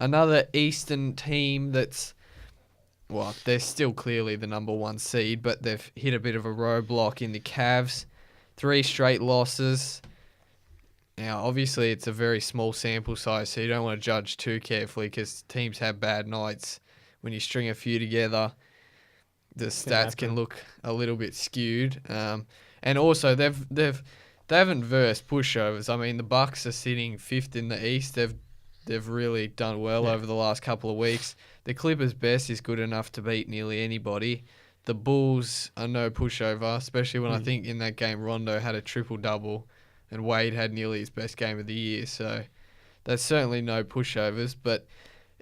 Another Eastern team that's, well, they're still clearly the number one seed, but they've hit a bit of a roadblock in the Cavs. 3 straight losses. Now, obviously, it's a very small sample size, so you don't want to judge too carefully because teams have bad nights. When you string a few together, the stats can look a little bit skewed. And also, they haven't versed pushovers. I mean, the Bucks are sitting 5th in the East. They've really done well over the last couple of weeks. The Clippers' best is good enough to beat nearly anybody. The Bulls are no pushover, especially when I think in that game Rondo had a triple-double and Wade had nearly his best game of the year. So that's certainly no pushovers. But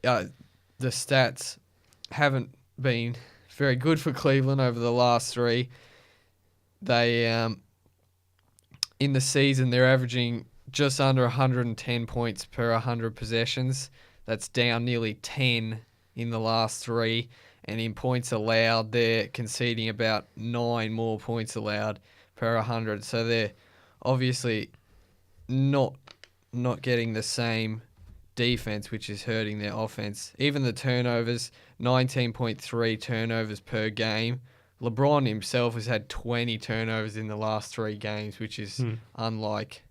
the stats haven't been very good for Cleveland over the last 3. They, in the season, they're averaging just under 110 points per 100 possessions. That's down nearly 10 in the last 3. And in points allowed, they're conceding about 9 more points allowed per 100. So they're obviously not getting the same defense, which is hurting their offense. Even the turnovers, 19.3 turnovers per game. LeBron himself has had 20 turnovers in the last 3 games, which is unlike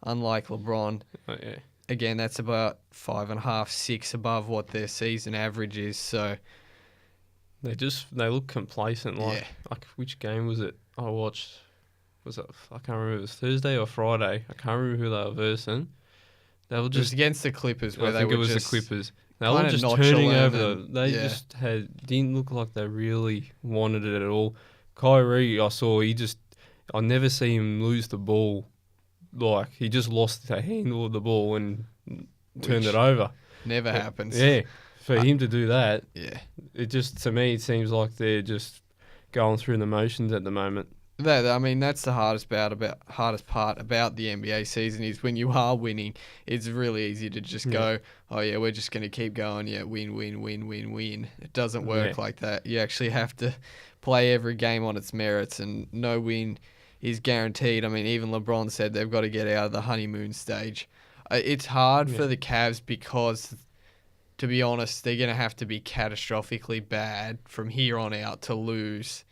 LeBron. Oh, yeah. Again, that's about 5.5, 6 above what their season average is. So they look complacent. Like which game was it? I watched. I can't remember if it was Thursday or Friday. I can't remember who they were versing. They were just against the Clippers, where I think it was just the Clippers. They were just turning over. They just didn't look like they really wanted it at all. Kyrie, I never see him lose the ball. Like, he just lost the handle of the ball and turned it over. Never happens. Yeah, for him to do that, it just, to me, it seems like they're just going through the motions at the moment. I mean, that's the hardest part about the NBA season is when you are winning, it's really easy to just go, oh yeah, we're just going to keep going, win, win, win, win, win. It doesn't work like that. You actually have to play every game on its merits, and no win is guaranteed. I mean, even LeBron said they've got to get out of the honeymoon stage. It's hard for the Cavs because, to be honest, they're going to have to be catastrophically bad from here on out to lose.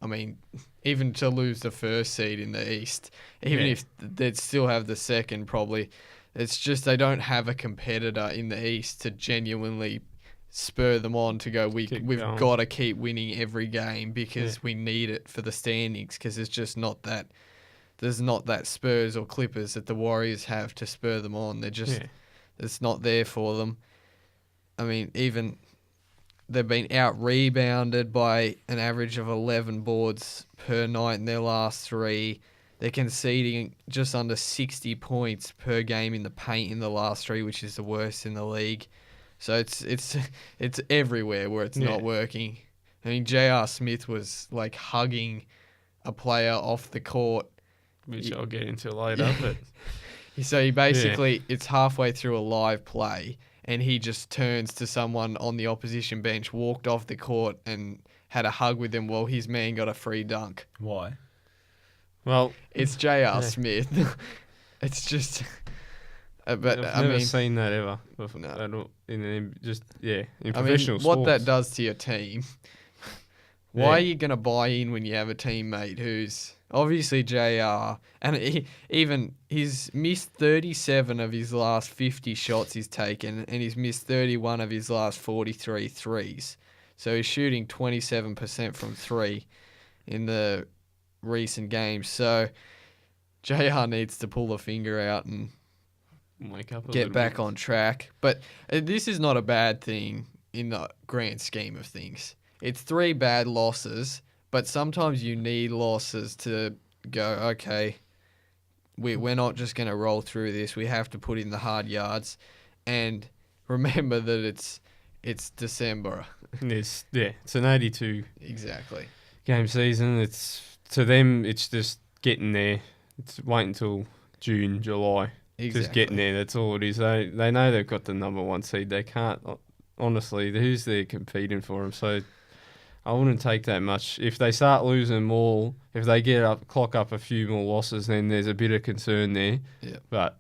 I mean, even to lose the first seed in the East, even if they'd still have the second probably. It's just they don't have a competitor in the East to genuinely spur them on to go, we've got to keep winning every game because we need it for the standings, because it's just not that. There's not that Spurs or Clippers that the Warriors have to spur them on. They're just, it's not there for them. I mean, even they've been out-rebounded by an average of 11 boards per night in their last 3. They're conceding just under 60 points per game in the paint in the last 3, which is the worst in the league. So it's everywhere where it's not working. I mean, J.R. Smith was like hugging a player off the court, which I'll get into later. But so he basically, it's halfway through a live play, and he just turns to someone on the opposition bench, walked off the court, and had a hug with them while his man got a free dunk. Why? Well, it's J.R. Smith. It's just... but I've never seen that ever before. No. In professional sports. What that does to your team, why are you going to buy in when you have a teammate who's obviously JR, and he's missed 37 of his last 50 shots he's taken, and he's missed 31 of his last 43 threes. So he's shooting 27% from 3 in the recent games. So JR needs to pull the finger out and wake up get back on track. But this is not a bad thing in the grand scheme of things. It's 3 bad losses, but sometimes you need losses to go, okay, we're not just going to roll through this. We have to put in the hard yards. And remember that it's December. It's an 82 exactly game season. It's to them, it's just getting there. It's wait until June, July. Exactly. Just getting there, that's all it is. They know they've got the number 1 seed. They can't, honestly, who's there competing for them? So I wouldn't take that much. If they start losing more, if they clock up a few more losses, then there's a bit of concern there. Yeah. But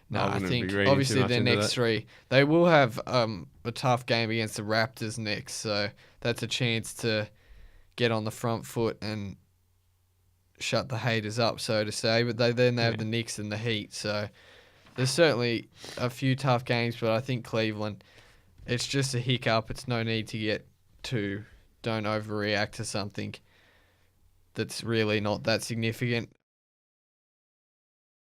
No, I think obviously their next three, they will have a tough game against the Raptors next, so that's a chance to get on the front foot and shut the haters up, so to say. But they have the Knicks and the Heat, so there's certainly a few tough games, but I think Cleveland, it's just a hiccup. It's no need to don't overreact to something that's really not that significant.